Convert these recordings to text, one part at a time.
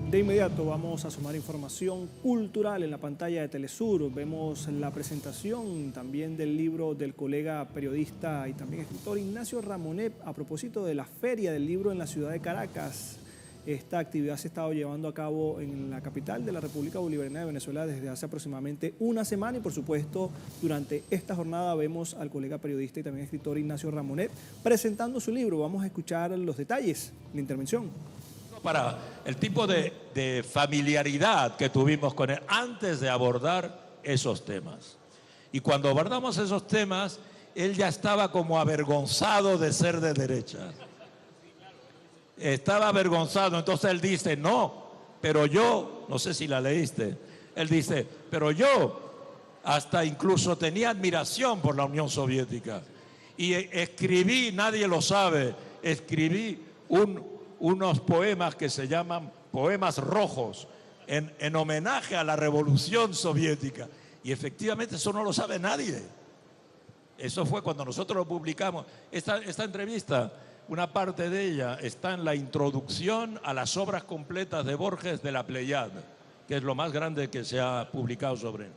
De inmediato vamos a sumar información cultural en la pantalla de Telesur. Vemos la presentación también del libro del colega periodista y también escritor Ignacio Ramonet a propósito de la Feria del Libro en la ciudad de Caracas. Esta actividad se ha estado llevando a cabo en la capital de la República Bolivariana de Venezuela desde hace aproximadamente una semana y por supuesto durante esta jornada vemos al colega periodista y también escritor Ignacio Ramonet presentando su libro. Vamos a escuchar los detalles, la intervención. Para el tipo de familiaridad que tuvimos con él antes de abordar esos temas. Y cuando abordamos esos temas, él ya estaba como avergonzado de ser de derecha. Estaba avergonzado, entonces él dice, no, pero yo, no sé si la leíste, él dice, pero yo hasta incluso tenía admiración por la Unión Soviética. Y escribí, nadie lo sabe, escribí unos poemas que se llaman poemas rojos en homenaje a la Revolución Soviética. Y efectivamente eso no lo sabe nadie. Eso fue cuando nosotros lo publicamos. Esta entrevista, una parte de ella está en la introducción a las obras completas de Borges de la Pleiade, que es lo más grande que se ha publicado sobre él.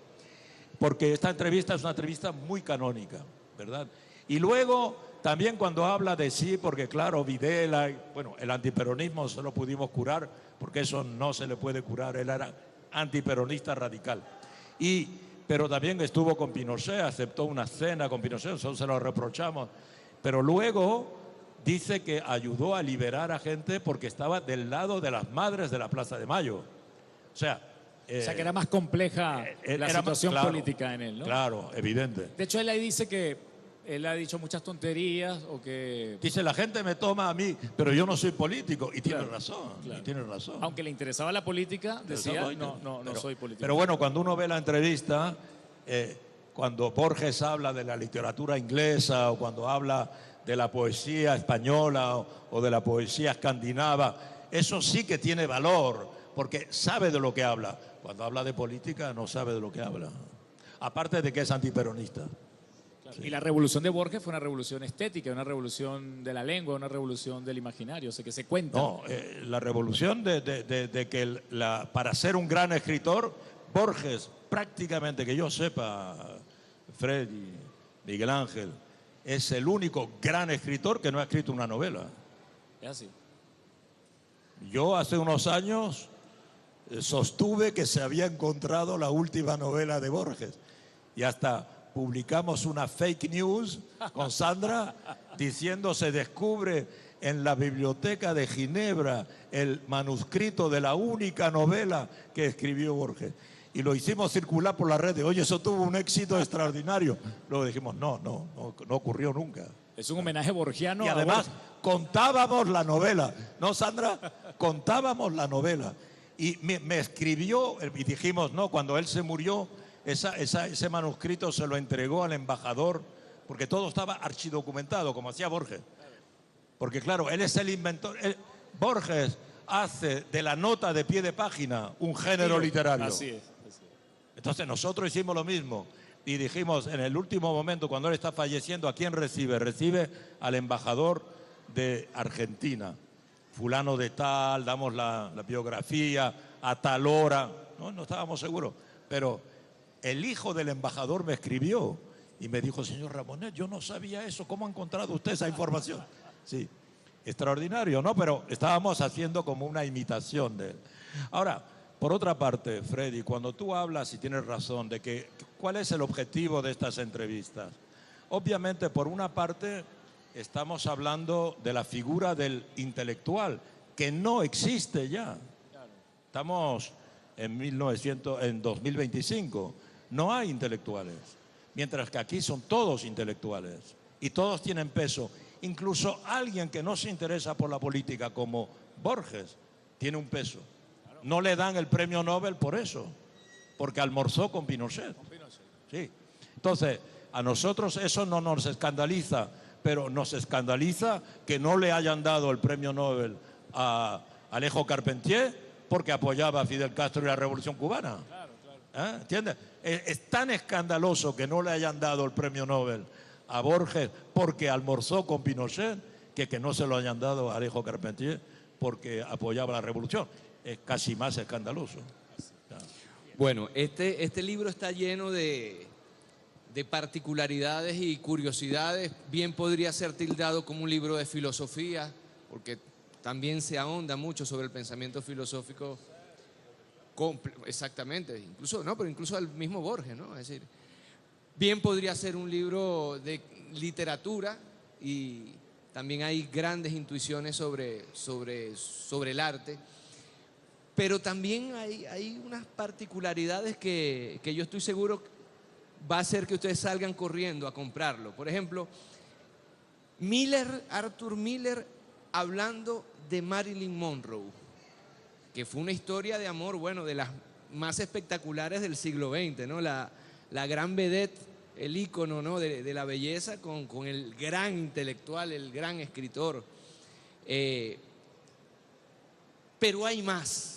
Porque esta entrevista es una entrevista muy canónica, ¿verdad? Y luego también cuando habla de sí, porque claro, Videla, bueno, el antiperonismo se lo pudimos curar, porque eso no se le puede curar, él era antiperonista radical. Pero también estuvo con Pinochet, aceptó una cena con Pinochet, eso se lo reprochamos. Pero luego dice que ayudó a liberar a gente porque estaba del lado de las madres de la Plaza de Mayo. O sea que era más compleja la situación política en él, ¿no? Claro, evidente. De hecho, él ahí dice que él ha dicho muchas tonterías o que... Dice, la gente me toma a mí, pero yo no soy político. Y tiene razón, claro. Y tiene razón. Aunque le interesaba la política, decía, no soy político. Pero bueno, cuando uno ve la entrevista, cuando Borges habla de la literatura inglesa o cuando habla de la poesía española o de la poesía escandinava, eso sí que tiene valor, porque sabe de lo que habla. Cuando habla de política, no sabe de lo que habla. Aparte de que es antiperonista. Sí. Y la revolución de Borges fue una revolución estética, una revolución de la lengua, una revolución del imaginario, o sea, que se cuenta. No, la revolución de que para ser un gran escritor, Borges, prácticamente que yo sepa, Freddy, Miguel Ángel, es el único gran escritor que no ha escrito una novela. Es así. Yo hace unos años sostuve que se había encontrado la última novela de Borges y hasta publicamos una fake news con Sandra diciendo se descubre en la biblioteca de Ginebra el manuscrito de la única novela que escribió Borges. Y lo hicimos circular por la red de, oye, eso tuvo un éxito extraordinario. Luego dijimos, no ocurrió nunca. Es un homenaje borgiano. Y además contábamos la novela, ¿no, Sandra? Contábamos la novela. Y me escribió, y dijimos, no, cuando él se murió, ese manuscrito se lo entregó al embajador, porque todo estaba archidocumentado, como hacía Borges. Porque claro, él es el inventor. Borges hace de la nota de pie de página un género literario. Así es. Entonces nosotros hicimos lo mismo y dijimos, en el último momento, cuando él está falleciendo, ¿a quién recibe? Recibe al embajador de Argentina. Fulano de tal, damos la biografía, a tal hora. No estábamos seguros, pero el hijo del embajador me escribió y me dijo, señor Ramonet, yo no sabía eso, ¿cómo ha encontrado usted esa información? Sí, extraordinario, ¿no? Pero estábamos haciendo como una imitación de él. Ahora, por otra parte, Freddy, cuando tú hablas, y tienes razón, de que ¿cuál es el objetivo de estas entrevistas? Obviamente, por una parte, estamos hablando de la figura del intelectual, que no existe ya. Estamos en 2025, no hay intelectuales, mientras que aquí son todos intelectuales y todos tienen peso. Incluso alguien que no se interesa por la política, como Borges, tiene un peso. No le dan el premio Nobel por eso, porque almorzó con Pinochet. Sí. Entonces, a nosotros eso no nos escandaliza, pero nos escandaliza que no le hayan dado el premio Nobel a Alejo Carpentier porque apoyaba a Fidel Castro y la Revolución Cubana. ¿Entiendes? Es tan escandaloso que no le hayan dado el premio Nobel a Borges porque almorzó con Pinochet que no se lo hayan dado a Alejo Carpentier porque apoyaba la revolución. es casi más escandaloso. Bueno, este libro está lleno de particularidades y curiosidades. Bien podría ser tildado como un libro de filosofía, porque también se ahonda mucho sobre el pensamiento filosófico. Exactamente, incluso, no, pero incluso el mismo Borges, ¿no? Es decir, bien podría ser un libro de literatura y también hay grandes intuiciones sobre el arte. Pero también hay unas particularidades que yo estoy seguro va a hacer que ustedes salgan corriendo a comprarlo. Por ejemplo, Arthur Miller hablando de Marilyn Monroe, que fue una historia de amor, bueno, de las más espectaculares del siglo XX, ¿no? La gran vedette, el ícono, ¿no? de la belleza con el gran intelectual, el gran escritor. Pero hay más.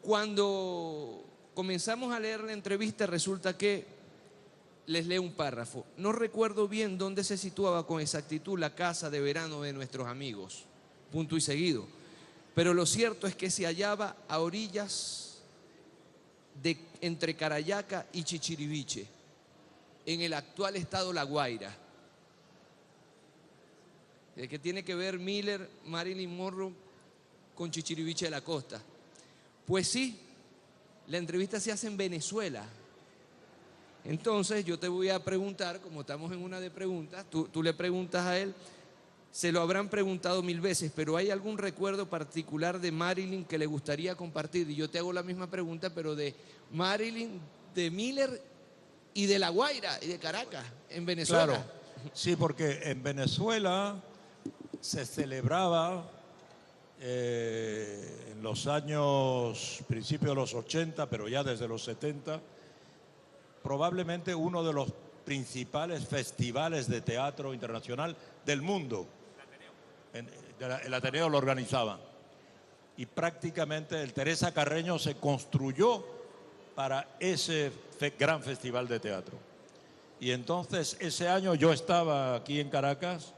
Cuando comenzamos a leer la entrevista, resulta que, les leo un párrafo, no recuerdo bien dónde se situaba con exactitud la casa de verano de nuestros amigos, punto y seguido, pero lo cierto es que se hallaba a orillas entre Carayaca y Chichiriviche, en el actual estado La Guaira. ¿Qué tiene que ver Miller, Marilyn Monroe con Chichiriviche de la Costa? Pues sí, la entrevista se hace en Venezuela. Entonces yo te voy a preguntar, como estamos en una de preguntas, tú le preguntas a él, se lo habrán preguntado 1000 veces, pero ¿hay algún recuerdo particular de Marilyn que le gustaría compartir? Y yo te hago la misma pregunta, pero de Marilyn, de Miller y de La Guaira y de Caracas, en Venezuela. Claro, sí, porque en Venezuela se celebraba en los años, principios de los 80, pero ya desde los 70, probablemente uno de los principales festivales de teatro internacional del mundo. El Ateneo lo organizaba. Y prácticamente el Teresa Carreño se construyó para ese gran festival de teatro. Y entonces ese año yo estaba aquí en Caracas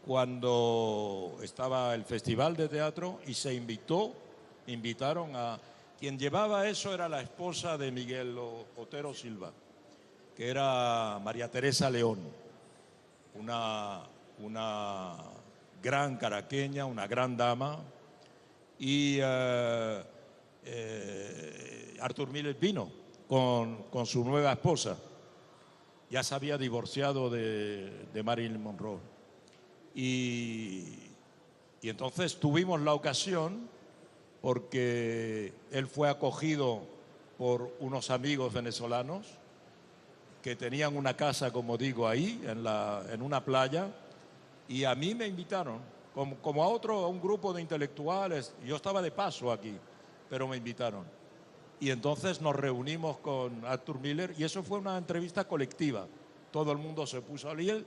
cuando estaba el festival de teatro y invitaron a quien llevaba eso, era la esposa de Miguel Otero Silva, que era María Teresa León, una gran caraqueña, una gran dama, y Arthur Miller vino con su nueva esposa. Ya se había divorciado de Marilyn Monroe. Y entonces tuvimos la ocasión, porque él fue acogido por unos amigos venezolanos que tenían una casa, como digo, ahí, en una playa, y a mí me invitaron, como a un grupo de intelectuales. Yo estaba de paso aquí, pero me invitaron. Y entonces nos reunimos con Arthur Miller, y eso fue una entrevista colectiva. Todo el mundo se puso a leer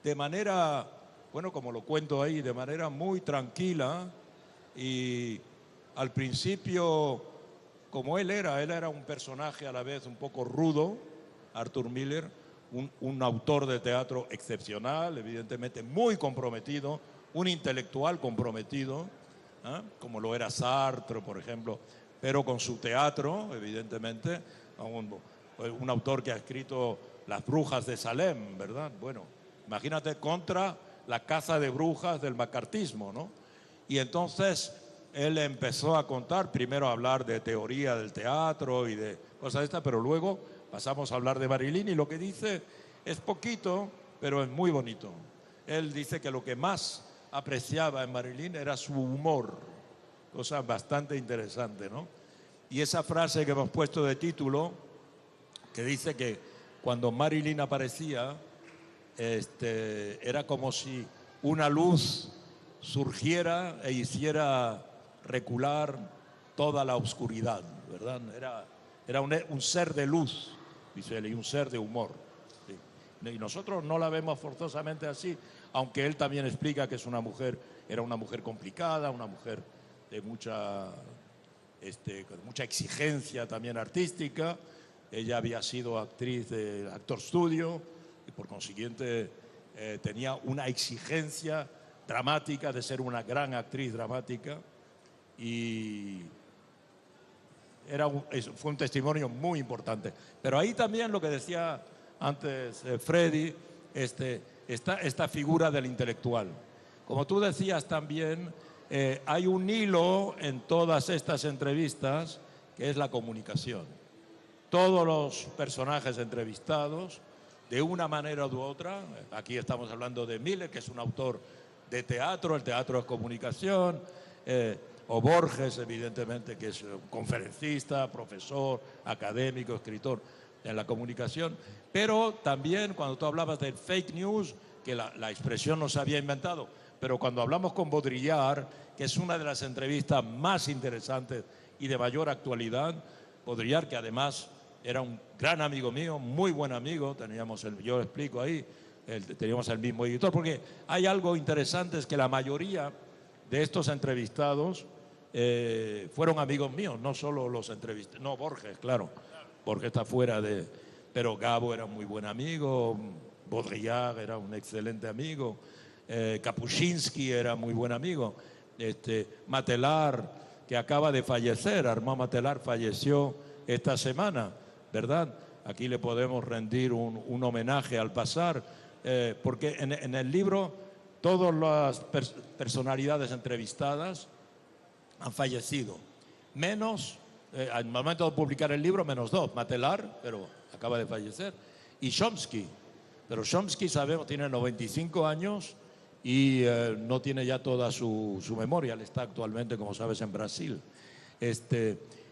de manera, bueno, como lo cuento ahí, de manera muy tranquila. Y al principio, como él era un personaje a la vez un poco rudo, Arthur Miller, un autor de teatro excepcional, evidentemente muy comprometido, un intelectual comprometido, como lo era Sartre, por ejemplo, pero con su teatro, evidentemente, un autor que ha escrito Las brujas de Salem, ¿verdad? Bueno, imagínate, contra la caza de brujas del macartismo, ¿no? Y entonces él empezó a contar, primero a hablar de teoría del teatro y de cosas de estas, pero luego pasamos a hablar de Marilyn, y lo que dice es poquito, pero es muy bonito. Él dice que lo que más apreciaba en Marilyn era su humor, cosa bastante interesante, ¿no? Y esa frase que hemos puesto de título, que dice que cuando Marilyn aparecía, era como si una luz surgiera e hiciera recular toda la oscuridad, ¿verdad? Era un ser de luz, dice él, y un ser de humor. Sí. Y nosotros no la vemos forzosamente así, aunque él también explica que era una mujer complicada, una mujer de mucha exigencia también artística. Ella había sido actriz de Actor Studio y por consiguiente tenía una exigencia dramática de ser una gran actriz dramática. y fue un testimonio muy importante. Pero ahí también lo que decía antes Freddy, está esta figura del intelectual. Como tú decías también, hay un hilo en todas estas entrevistas que es la comunicación. Todos los personajes entrevistados, de una manera u otra, aquí estamos hablando de Miller, que es un autor de teatro, el teatro es comunicación, o Borges, evidentemente, que es conferencista, profesor, académico, escritor en la comunicación, pero también cuando tú hablabas del fake news, que la expresión no se había inventado, pero cuando hablamos con Baudrillard, que es una de las entrevistas más interesantes y de mayor actualidad, Baudrillard, que además era un gran amigo mío, muy buen amigo, yo explico ahí, teníamos el mismo editor, porque hay algo interesante, es que la mayoría de estos entrevistados fueron amigos míos, no solo los entrevistados, no, Borges, claro, Borges está fuera de... Pero Gabo era muy buen amigo, Baudrillard era un excelente amigo, Kapuscinski era muy buen amigo, Matelar, que acaba de fallecer, Armand Matelar falleció esta semana, ¿verdad? Aquí le podemos rendir un homenaje al pasar, porque en el libro todas las personalidades entrevistadas han fallecido, menos, al momento de publicar el libro, menos dos, Matelar, pero acaba de fallecer, y Chomsky, pero Chomsky, sabemos, tiene 95 años y no tiene ya toda su memoria, él está actualmente, como sabes, en Brasil.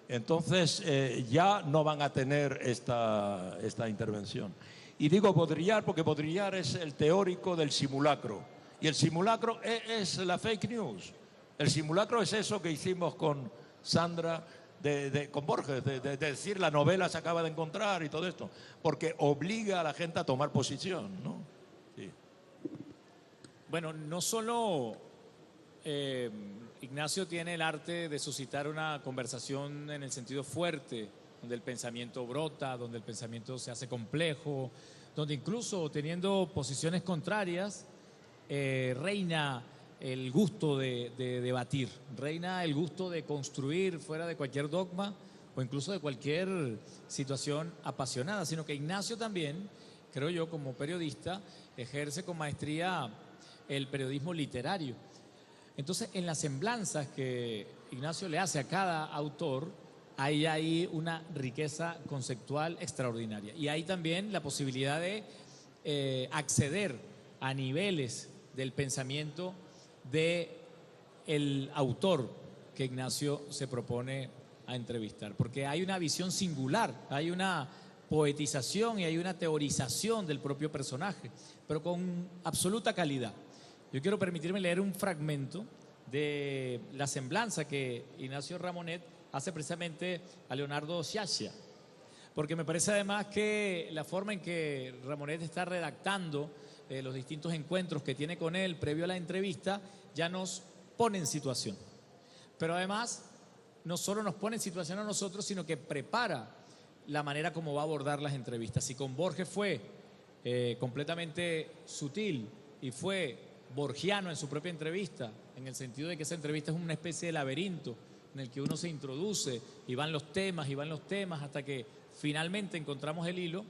Entonces, ya no van a tener esta intervención. Y digo Baudrillard porque Baudrillard es el teórico del simulacro, y el simulacro es la fake news. El simulacro es eso que hicimos con Sandra, con Borges, de decir la novela se acaba de encontrar y todo esto, porque obliga a la gente a tomar posición, ¿no? Sí. Bueno, no solo Ignacio tiene el arte de suscitar una conversación en el sentido fuerte, donde el pensamiento brota, donde el pensamiento se hace complejo, donde incluso teniendo posiciones contrarias, reina el gusto de debatir, reina el gusto de construir fuera de cualquier dogma o incluso de cualquier situación apasionada, sino que Ignacio también, creo yo, como periodista, ejerce con maestría el periodismo literario. Entonces, en las semblanzas que Ignacio le hace a cada autor, hay ahí una riqueza conceptual extraordinaria. Y hay también la posibilidad de acceder a niveles del pensamiento del autor que Ignacio se propone a entrevistar, porque hay una visión singular, hay una poetización y hay una teorización del propio personaje, pero con absoluta calidad. Yo quiero permitirme leer un fragmento de la semblanza que Ignacio Ramonet hace precisamente a Leonardo Sciascia, porque me parece además que la forma en que Ramonet está redactando los distintos encuentros que tiene con él previo a la entrevista ya nos pone en situación. Pero además, no solo nos pone en situación a nosotros, sino que prepara la manera como va a abordar las entrevistas. Si con Borges fue completamente sutil y fue borgiano en su propia entrevista, en el sentido de que esa entrevista es una especie de laberinto en el que uno se introduce y van los temas hasta que finalmente encontramos el hilo,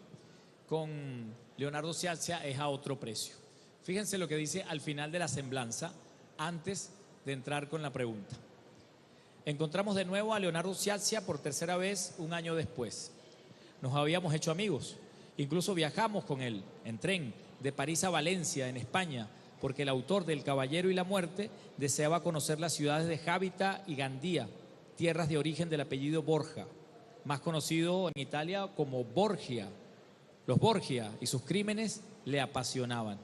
con Leonardo Sciascia es a otro precio. Fíjense lo que dice al final de la semblanza, antes de entrar con la pregunta. Encontramos de nuevo a Leonardo Sciascia por tercera vez un año después. Nos habíamos hecho amigos, incluso viajamos con él en tren de París a Valencia, en España, porque el autor del Caballero y la Muerte deseaba conocer las ciudades de Jábita y Gandía, tierras de origen del apellido Borja, más conocido en Italia como Borgia. Los Borgia y sus crímenes le apasionaban.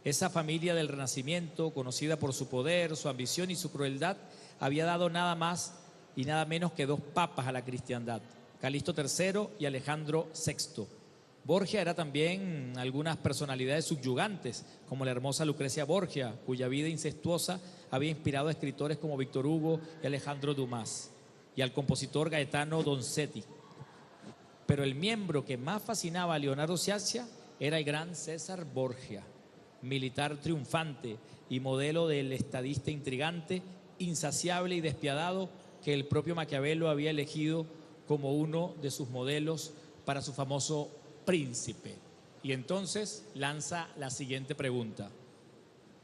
Esa familia del Renacimiento, conocida por su poder, su ambición y su crueldad, había dado nada más y nada menos que dos papas a la cristiandad, Calixto III y Alejandro VI. Borgia era también algunas personalidades subyugantes, como la hermosa Lucrecia Borgia, cuya vida incestuosa había inspirado a escritores como Víctor Hugo y Alejandro Dumas, y al compositor Gaetano Donizetti. Pero el miembro que más fascinaba a Leonardo Sciascia era el gran César Borgia, militar triunfante y modelo del estadista intrigante insaciable y despiadado que el propio Maquiavelo había elegido como uno de sus modelos para su famoso príncipe. Y entonces lanza la siguiente pregunta: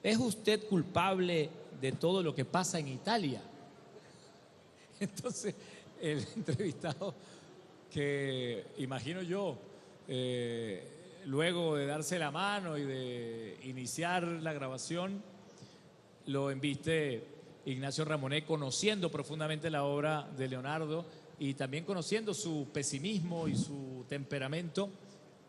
¿es usted culpable de todo lo que pasa en Italia? Entonces el entrevistado, que imagino yo, luego de darse la mano y de iniciar la grabación, lo embiste Ignacio Ramonet, conociendo profundamente la obra de Leonardo y también conociendo su pesimismo y su temperamento,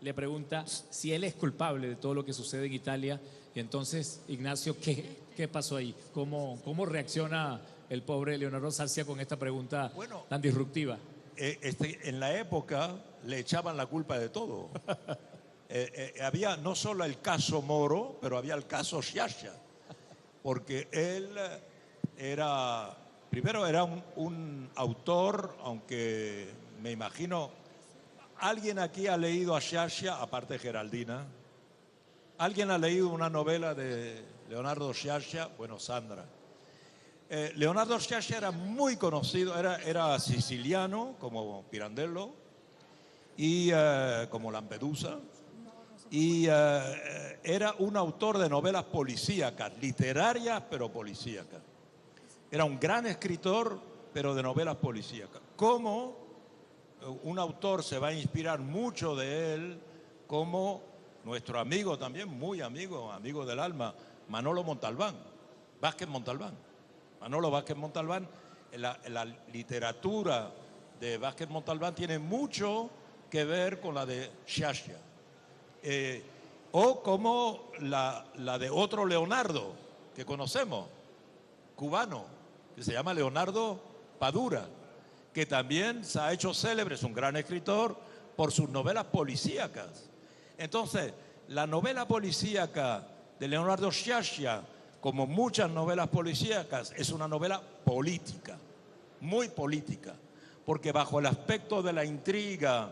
le pregunta si él es culpable de todo lo que sucede en Italia. Y entonces, Ignacio, ¿qué pasó ahí? ¿Cómo reacciona el pobre Leonardo Sciascia con esta pregunta tan disruptiva? En la época le echaban la culpa de todo. Había no solo el caso Moro, pero había el caso Sciascia, porque él primero era un autor, aunque me imagino, ¿alguien aquí ha leído a Sciascia, aparte de Geraldina? ¿Alguien ha leído una novela de Leonardo Sciascia? Bueno, Sandra. Leonardo Sciascia era muy conocido, era siciliano, como Pirandello, y como Lampedusa, y era un autor de novelas policíacas, literarias pero policíacas. Era un gran escritor, pero de novelas policíacas. ¿Cómo un autor se va a inspirar mucho de él, como nuestro amigo también, muy amigo del alma, Manolo Montalbán, Vázquez Montalbán? Manolo Vázquez Montalbán, la literatura de Vázquez Montalbán tiene mucho que ver con la de Sciascia. O como la de otro Leonardo que conocemos, cubano, que se llama Leonardo Padura, que también se ha hecho célebre, es un gran escritor, por sus novelas policíacas. Entonces, la novela policíaca de Leonardo Sciascia, como muchas novelas policíacas, es una novela política, muy política, porque bajo el aspecto de la intriga,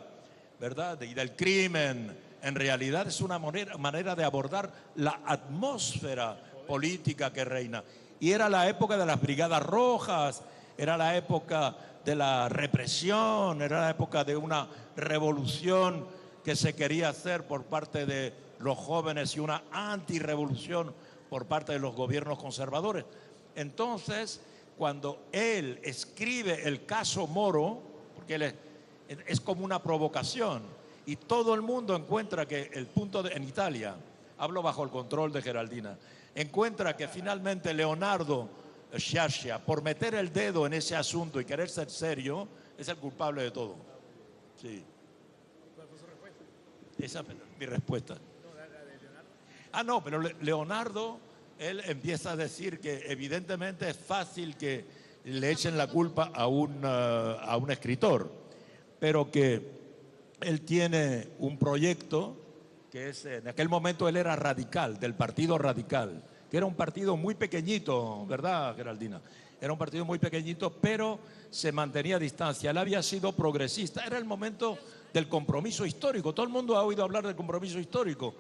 ¿verdad?, y del crimen, en realidad es una manera de abordar la atmósfera política que reina. Y era la época de las Brigadas Rojas, era la época de la represión, era la época de una revolución que se quería hacer por parte de los jóvenes y una antirrevolución por parte de los gobiernos conservadores. Entonces, cuando él escribe el caso Moro, porque él es como una provocación, y todo el mundo encuentra que el punto en Italia, hablo bajo el control de Geraldina, encuentra que finalmente Leonardo Sciascia, por meter el dedo en ese asunto y querer ser serio, es el culpable de todo. Sí. ¿Cuál fue su respuesta? Esa es mi respuesta. No, pero Leonardo, él empieza a decir que evidentemente es fácil que le echen la culpa a un escritor, pero que él tiene un proyecto que es, en aquel momento él era radical, del Partido Radical, que era un partido muy pequeñito, ¿verdad, Geraldina? Era un partido muy pequeñito, pero se mantenía a distancia. Él había sido progresista. Era el momento del compromiso histórico. Todo el mundo ha oído hablar del compromiso histórico.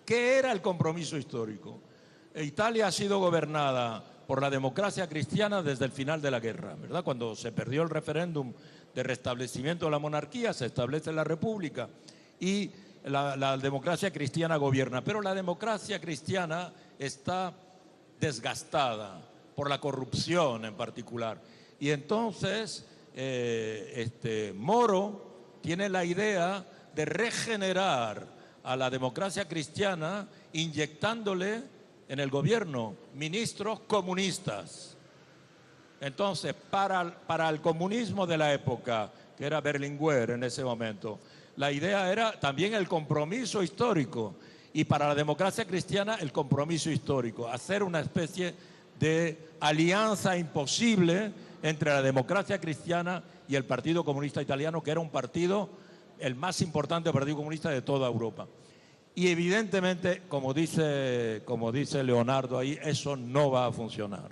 ¿Qué era el compromiso histórico? Italia ha sido gobernada por la democracia cristiana desde el final de la guerra, ¿verdad? Cuando se perdió el referéndum de restablecimiento de la monarquía, se establece la república y la democracia cristiana gobierna. Pero la democracia cristiana está desgastada por la corrupción en particular. Y entonces Moro tiene la idea de regenerar a la democracia cristiana inyectándole en el gobierno ministros comunistas. Entonces, para el comunismo de la época, que era Berlinguer en ese momento, la idea era también el compromiso histórico. Y para la democracia cristiana, el compromiso histórico. Hacer una especie de alianza imposible entre la democracia cristiana y el Partido Comunista Italiano, que era un partido, el más importante partido comunista de toda Europa. Y evidentemente, como dice Leonardo ahí, eso no va a funcionar.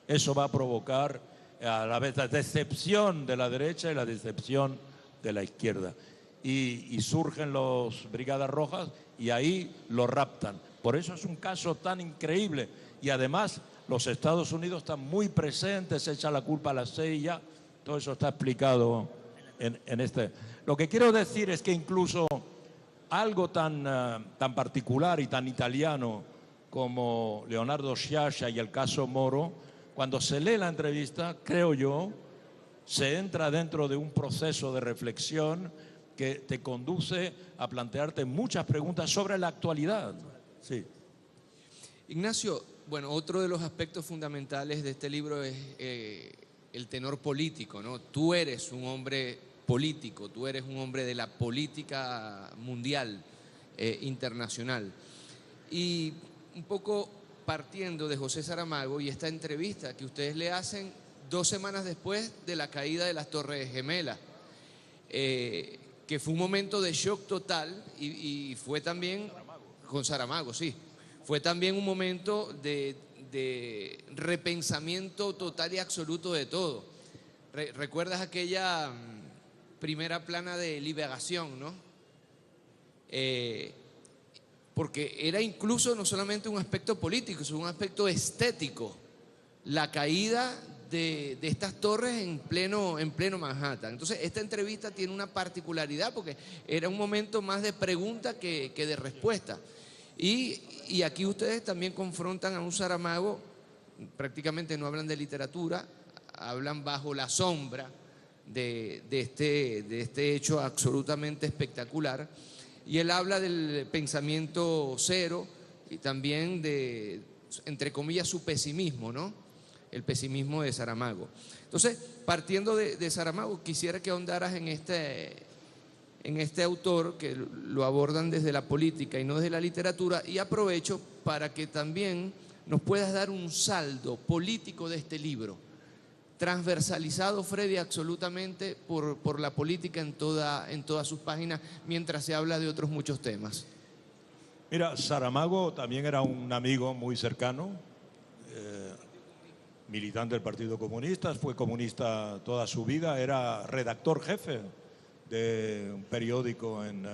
Eso va a provocar a la vez la decepción de la derecha y la decepción de la izquierda. Y surgen los Brigadas Rojas y ahí lo raptan. Por eso es un caso tan increíble Y además los Estados Unidos están muy presentes, se echa la culpa a la CIA, todo eso está explicado en este. Lo que quiero decir es que incluso algo tan particular y tan italiano como Leonardo Sciascia y el caso Moro, cuando se lee la entrevista, creo yo, se entra dentro de un proceso de reflexión que te conduce a plantearte muchas preguntas sobre la actualidad. Sí. Ignacio, bueno, otro de los aspectos fundamentales de este libro es el tenor político, ¿no? Tú eres un hombre político, tú eres un hombre de la política mundial, internacional. Y un poco partiendo de José Saramago y esta entrevista que ustedes le hacen 2 semanas después de la caída de las Torres Gemelas, que fue un momento de shock total y fue también, con Saramago, sí, fue también un momento de repensamiento total y absoluto de todo. ¿Recuerdas aquella primera plana de Liberación, no? Porque era incluso no solamente un aspecto político, sino un aspecto estético. La caída de estas torres en pleno Manhattan. Entonces, esta entrevista tiene una particularidad porque era un momento más de pregunta que de respuesta. Y aquí ustedes también confrontan a un Saramago, prácticamente no hablan de literatura, hablan bajo la sombra de este hecho absolutamente espectacular. Y él habla del pensamiento cero y también de, entre comillas, su pesimismo, ¿no? El pesimismo de Saramago. Entonces, partiendo de Saramago, quisiera que ahondaras en este autor, que lo abordan desde la política y no desde la literatura, y aprovecho para que también nos puedas dar un saldo político de este libro, transversalizado, Freddy, absolutamente por la política en todas sus páginas, mientras se habla de otros muchos temas. Mira, Saramago también era un amigo muy cercano, militante del Partido Comunista, fue comunista toda su vida, era redactor jefe de un periódico en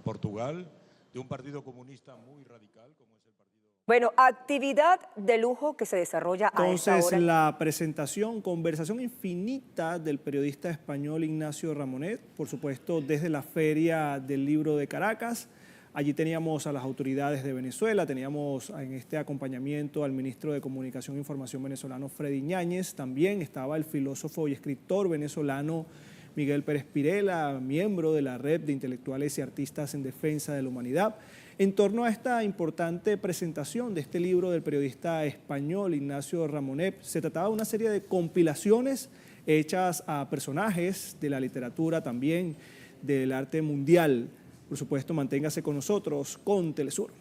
Portugal, de un partido comunista muy radical como es el partido... Bueno, actividad de lujo que se desarrolla a esta Entonces, hora. la presentación, conversación infinita del periodista español Ignacio Ramonet, por supuesto, desde la Feria del Libro de Caracas. Allí teníamos a las autoridades de Venezuela, teníamos en este acompañamiento al ministro de Comunicación e Información venezolano Freddy Ñáñez, también estaba el filósofo y escritor venezolano Miguel Pérez Pirela, miembro de la Red de Intelectuales y Artistas en Defensa de la Humanidad, en torno a esta importante presentación de este libro del periodista español Ignacio Ramonet. Se trataba de una serie de compilaciones hechas a personajes de la literatura, también del arte mundial. Por supuesto, manténgase con nosotros, con Telesur.